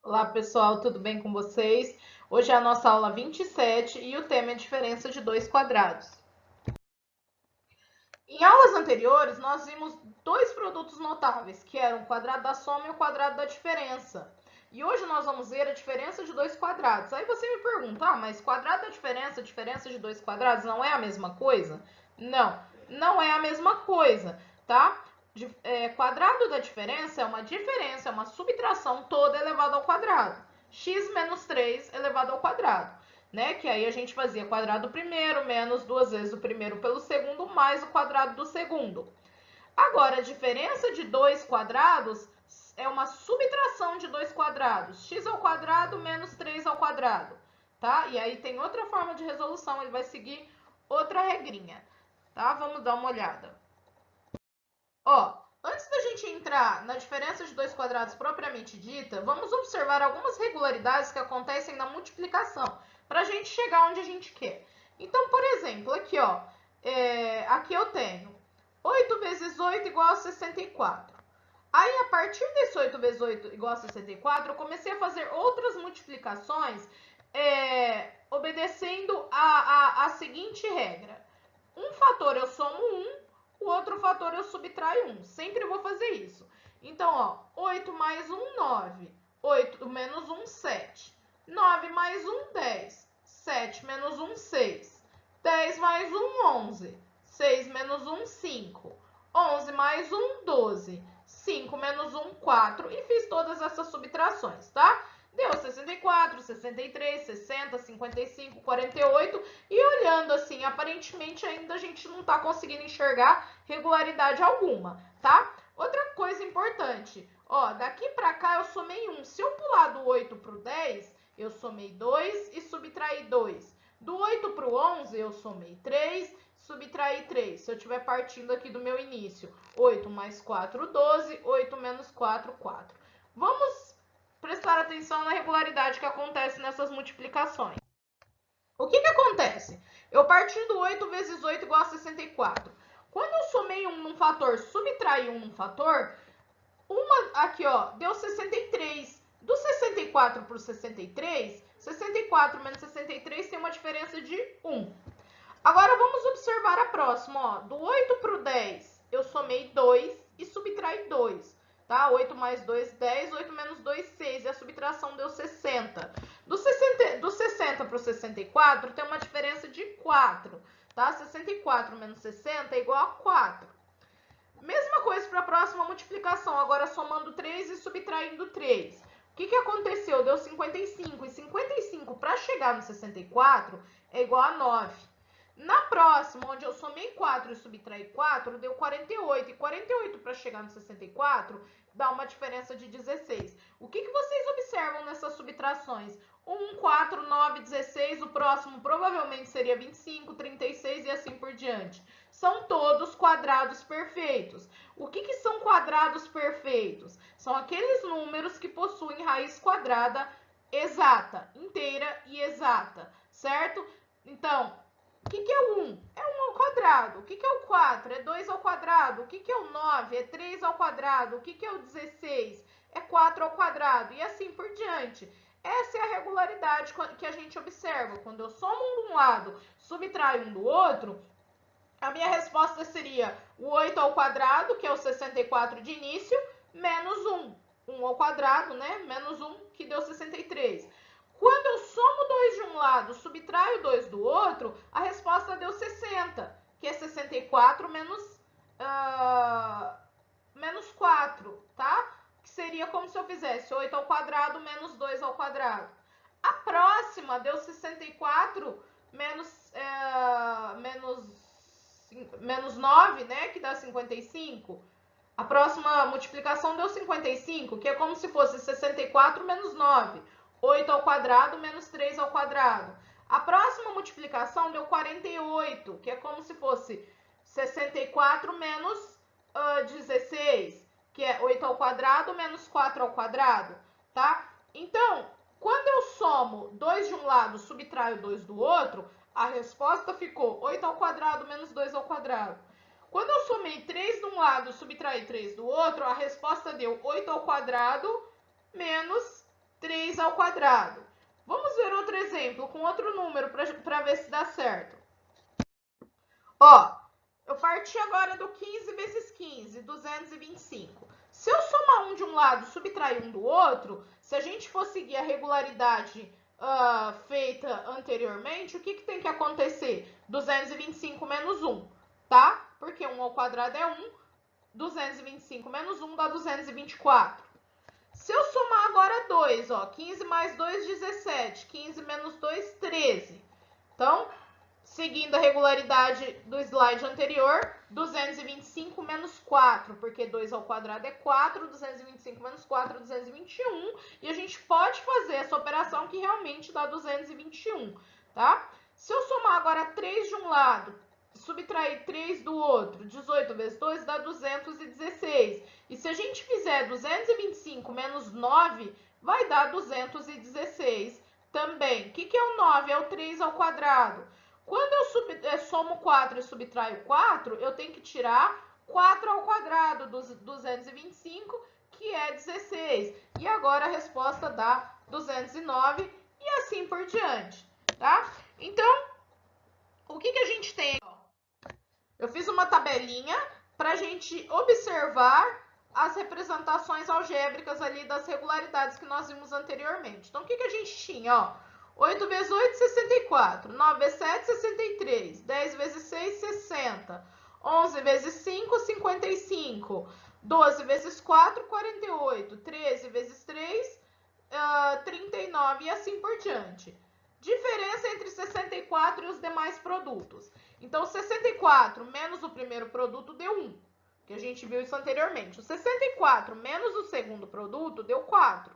Olá, pessoal, tudo bem com vocês? Hoje é a nossa aula 27 e o tema é diferença de dois quadrados. Em aulas anteriores, nós vimos dois produtos notáveis, que eram o quadrado da soma e o quadrado da diferença. E hoje nós vamos ver a diferença de dois quadrados. Aí você me pergunta, mas quadrado da diferença, diferença de dois quadrados, não é a mesma coisa? Não, não é a mesma coisa, tá? Quadrado da diferença é uma subtração toda elevada ao quadrado. X menos 3 elevado ao quadrado, né? Que aí a gente fazia quadrado do primeiro menos duas vezes o primeiro pelo segundo mais o quadrado do segundo. Agora, a diferença de dois quadrados é uma subtração de dois quadrados. X ao quadrado menos 3 ao quadrado, tá? E aí tem outra forma de resolução, ele vai seguir outra regrinha, tá? Vamos dar uma olhada. Ó, antes da gente entrar na diferença de dois quadrados propriamente dita, vamos observar algumas regularidades que acontecem na multiplicação, para a gente chegar onde a gente quer. Então, por exemplo, aqui, ó, aqui eu tenho 8 vezes 8 igual a 64. Aí, a partir desse 8 vezes 8 igual a 64, eu comecei a fazer outras multiplicações, obedecendo a seguinte regra. Um fator eu somo 1, o outro fator eu subtraio 1. Sempre vou fazer isso. Então, ó, 8 mais 1, 9. 8 menos 1, 7. 9 mais 1, 10. 7 menos 1, 6. 10 mais 1, 11. 6 menos 1, 5. 11 mais 1, 12. 5 menos 1, 4. E fiz todas essas subtrações, tá? Deu 64, 63, 60, 55, 48. E olhando assim, aparentemente ainda a gente não está conseguindo enxergar regularidade alguma, tá? Outra coisa importante, ó, daqui para cá eu somei 1. Se eu pular do 8 para o 10, eu somei 2 e subtraí 2. Do 8 para o 11, eu somei 3, subtraí 3. Se eu estiver partindo aqui do meu início, 8 mais 4, 12, 8 menos 4, 4. Vamos prestar atenção na regularidade que acontece nessas multiplicações. O que acontece? Eu parti do 8 vezes 8 igual a 64. Quando eu somei 1 num fator, subtraí 1 num fator, aqui ó, deu 63. Do 64 para o 63, 64 menos 63 tem uma diferença de 1. Agora vamos observar a próxima, ó. Do 8 para o 10, eu somei 2 e subtraí 2. Tá? 8 mais 2, 10. 8 menos 2, 6. E a subtração deu 60. Do 60 para o 64, tem uma diferença de 4. Tá? 64 menos 60 é igual a 4. Mesma coisa para a próxima multiplicação, agora somando 3 e subtraindo 3. O que aconteceu? Deu 55. E 55 para chegar no 64 é igual a 9. Na próxima, onde eu somei 4 e subtraí 4, deu 48. E 48 para chegar no 64 dá uma diferença de 16. O que vocês observam nessas subtrações? 1, 4, 9, 16. O próximo provavelmente seria 25, 36 e assim por diante. São todos quadrados perfeitos. O que são quadrados perfeitos? São aqueles números que possuem raiz quadrada exata, inteira e exata, certo? Então, o que é o 1? É 1 ao quadrado. O que é o 4? É 2 ao quadrado. O que é o 9? É 3 ao quadrado. O que é o 16? É 4 ao quadrado. E assim por diante. Essa é a regularidade que a gente observa. Quando eu somo um de um lado, subtraio um do outro, a minha resposta seria o 8 ao quadrado, que é o 64 de início, menos 1. 1 ao quadrado, né? Menos 1, que deu 63. Quando eu somo 2 de um lado, subtraio 2 do outro, a resposta deu 60, que é 64 menos 4, tá? Que seria como se eu fizesse 8 ao quadrado menos 2 ao quadrado. A próxima deu 64 menos 9, né? Que dá 55. A próxima multiplicação deu 55, que é como se fosse 64 menos 9. 8 ao quadrado menos 3 ao quadrado. A próxima multiplicação deu 48, que é como se fosse 64 menos 16, que é 8 ao quadrado menos 4 ao quadrado, tá? Então, quando eu somo 2 de um lado, subtraio 2 do outro, a resposta ficou 8 ao quadrado menos 2 ao quadrado. Quando eu somei 3 de um lado, subtraí 3 do outro, a resposta deu 8 ao quadrado menos 3 3 ao quadrado. Vamos ver outro exemplo com outro número para ver se dá certo. Ó, eu parti agora do 15 vezes 15, 225. Se eu somar um de um lado e subtrair um do outro, se a gente for seguir a regularidade feita anteriormente, o que tem que acontecer? 225 menos 1, tá? Porque 1 ao quadrado é 1, 225 menos 1 dá 224. Se eu somar agora 2, ó, 15 mais 2, 17, 15 menos 2, 13. Então, seguindo a regularidade do slide anterior, 225 menos 4, porque 2 ao quadrado é 4, 225 menos 4 é 221, e a gente pode fazer essa operação que realmente dá 221, tá? Se eu somar agora 3 de um lado, subtrair 3 do outro, 18 vezes 2 dá 216. E se a gente fizer 225 menos 9, vai dar 216 também. O que é o 9? É o 3 ao quadrado. Quando eu somo 4 e subtraio 4, eu tenho que tirar 4 ao quadrado dos 225, que é 16. E agora a resposta dá 209 e assim por diante, tá? Então, o que a gente tem? Eu fiz uma tabelinha para a gente observar as representações algébricas ali das regularidades que nós vimos anteriormente. Então, o que a gente tinha? Ó, 8 vezes 8, 64. 9 vezes 7, 63. 10 vezes 6, 60. 11 vezes 5, 55. 12 vezes 4, 48. 13 vezes 3, 39. E assim por diante. Diferença entre 64 e os demais produtos. Então, 64 menos o primeiro produto deu 1, que a gente viu isso anteriormente. O 64 menos o segundo produto deu 4.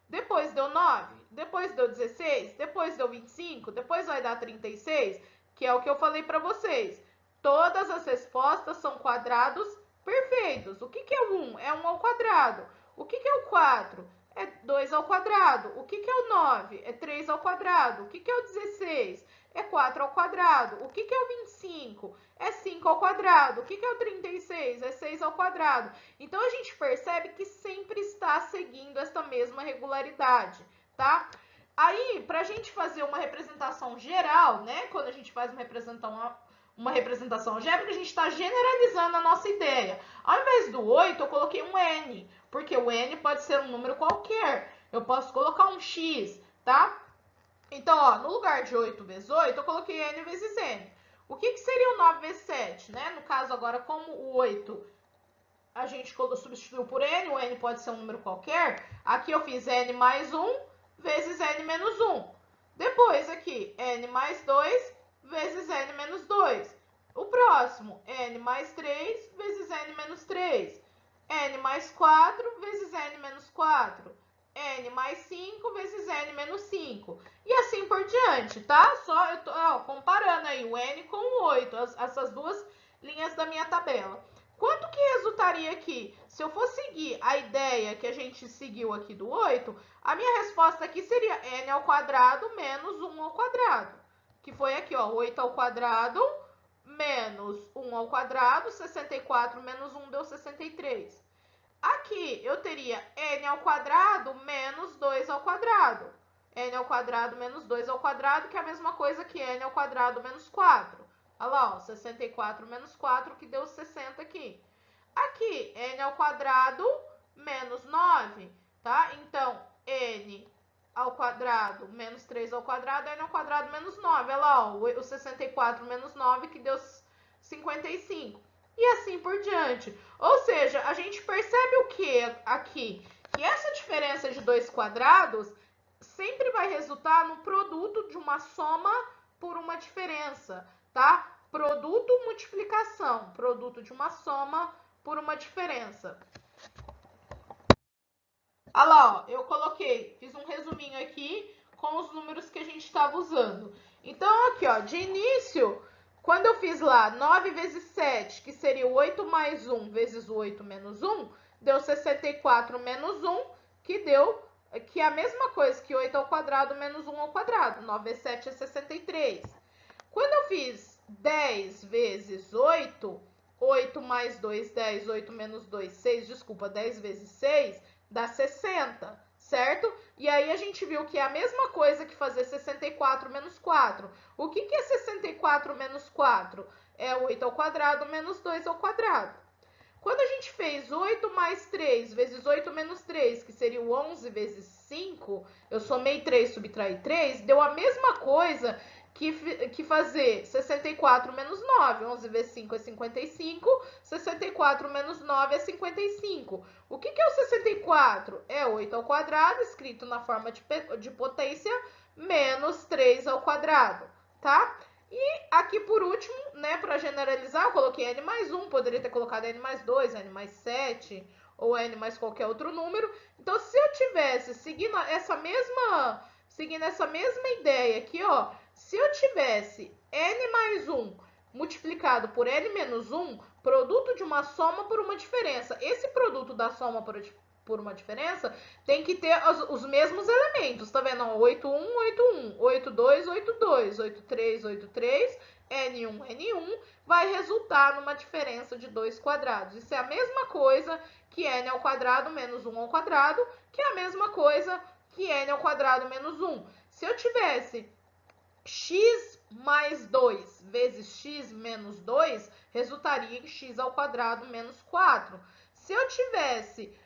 Depois deu 9, depois deu 16, depois deu 25, depois vai dar 36, que é o que eu falei para vocês. Todas as respostas são quadrados perfeitos. O que é o 1? É 1 ao quadrado. O que é o 4? É 2 ao quadrado. O que é o 9? É 3 ao quadrado. O que é o 16? É 4 ao quadrado. O que é o 25? É 5 ao quadrado. O que é o 36? É 6 ao quadrado. Então, a gente percebe que sempre está seguindo essa mesma regularidade, tá? Aí, para a gente fazer uma representação geral, né? Quando a gente faz uma representação algébrica, a gente está generalizando a nossa ideia. Ao invés do 8, eu coloquei um N, porque o N pode ser um número qualquer. Eu posso colocar um X, tá? Então, ó, no lugar de 8 vezes 8, eu coloquei N vezes N. O que seria o 9 vezes 7, né? No caso, agora, como o 8 a gente substituiu por N, o N pode ser um número qualquer. Aqui eu fiz N mais 1 vezes N menos 1. Depois aqui, N mais 2 vezes N menos 2. O próximo, N mais 3 vezes N menos 3. N mais 4 vezes N menos 4. N mais 5 vezes N menos 5. E assim por diante, tá? Só eu tô comparando aí o N com o 8, essas duas linhas da minha tabela. Quanto que resultaria aqui? Se eu for seguir a ideia que a gente seguiu aqui do 8, a minha resposta aqui seria N ao quadrado menos 1 ao quadrado. Que foi aqui, ó, 8 ao quadrado menos 1 ao quadrado, 64 menos 1 deu 63. Aqui eu teria N ao quadrado menos 2 ao quadrado. N ao quadrado menos 2 ao quadrado, que é a mesma coisa que N ao quadrado menos 4. Olha lá, ó, 64 menos 4, que deu 60 aqui. Aqui, N ao quadrado menos 9, tá? Então, N ao quadrado menos 3 ao quadrado, N ao quadrado menos 9. Olha lá, ó, o 64 menos 9, que deu 55. E assim por diante. Ou seja, a gente percebe o que aqui? Que essa diferença de dois quadrados sempre vai resultar no produto de uma soma por uma diferença, tá? Produto multiplicação, produto de uma soma por uma diferença. Olha lá, ó, eu coloquei, fiz um resuminho aqui com os números que a gente estava usando. Então, aqui, ó, de início, quando eu fiz lá 9 vezes 7, que seria 8 mais 1 vezes 8 menos 1, deu 64 menos 1, que é a mesma coisa que 8 ao quadrado menos 1 ao quadrado. 9 vezes 7 é 63. Quando eu fiz 10 vezes 8, 8 mais 2, 10, 8 menos 2, 6, desculpa, 10 vezes 6, dá 60. certo? E aí a gente viu que é a mesma coisa que fazer 64 menos 4. O que é 64 menos 4? É 8 ao quadrado menos 2 ao quadrado. Quando a gente fez 8 mais 3 vezes 8 menos 3, que seria o 11 vezes 5, eu somei 3, subtraí 3, deu a mesma coisa que fazer 64 menos 9. 11 vezes 5 é 55, 64 menos 9 é 55. O que é o 64? É 8 ao quadrado, escrito na forma de potência, menos 3 ao quadrado, tá? E aqui por último, né, para generalizar, eu coloquei n mais 1, poderia ter colocado n mais 2, n mais 7 ou n mais qualquer outro número. Então, se eu tivesse seguindo essa mesma ideia aqui, ó, se eu tivesse n mais 1 multiplicado por n menos 1, produto de uma soma por uma diferença. Esse produto da soma por uma diferença tem que ter os mesmos elementos, tá vendo? 8, 1, 8, 1, 8, 2, 8, 2, 8, 3, 8, 3, N1, N1, vai resultar numa diferença de 2 quadrados. Isso é a mesma coisa que N ao quadrado menos 1 ao quadrado, que é a mesma coisa que N ao quadrado menos 1. Se eu tivesse x mais 2 vezes x menos 2, resultaria em x ao quadrado menos 4. Se eu tivesse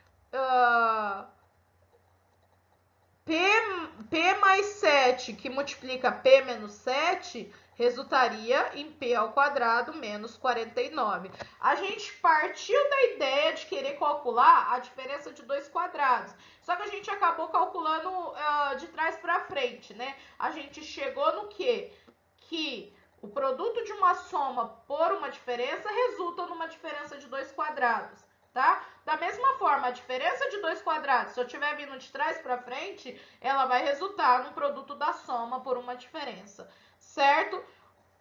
P mais 7, que multiplica P menos 7, resultaria em P ao quadrado menos 49. A gente partiu da ideia de querer calcular a diferença de dois quadrados. Só que a gente acabou calculando de trás para frente, né? A gente chegou no quê? Que o produto de uma soma por uma diferença resulta numa diferença de dois quadrados. Tá? Da mesma forma, a diferença de dois quadrados, se eu estiver vindo de trás para frente, ela vai resultar no produto da soma por uma diferença, certo?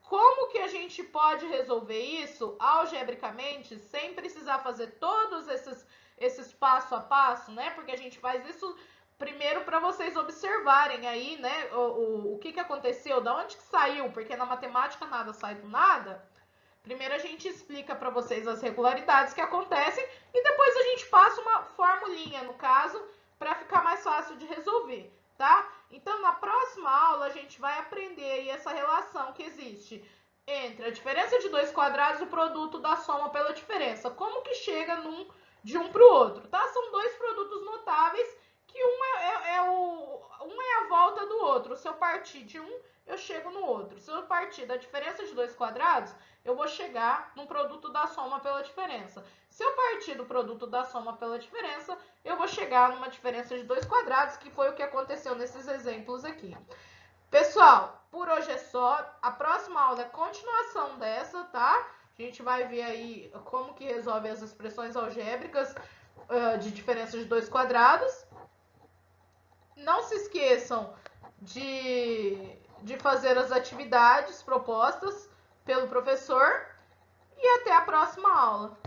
Como que a gente pode resolver isso algebricamente, sem precisar fazer todos esses passo a passo, né? Porque a gente faz isso primeiro para vocês observarem aí, né? O que aconteceu, da onde que saiu, porque na matemática nada sai do nada. Primeiro a gente explica para vocês as regularidades que acontecem e depois a gente passa uma formulinha, no caso, para ficar mais fácil de resolver, tá? Então, na próxima aula, a gente vai aprender aí essa relação que existe entre a diferença de dois quadrados e o produto da soma pela diferença. Como que chega de um para o outro, tá? São dois produtos notáveis que um é a volta do outro. Se eu partir de um, eu chego no outro. Se eu partir da diferença de dois quadrados, eu vou chegar no produto da soma pela diferença. Se eu partir do produto da soma pela diferença, eu vou chegar numa diferença de dois quadrados, que foi o que aconteceu nesses exemplos aqui. Pessoal, por hoje é só. A próxima aula é continuação dessa, tá? A gente vai ver aí como que resolve as expressões algébricas de diferença de dois quadrados. Não se esqueçam de fazer as atividades propostas pelo professor e até a próxima aula.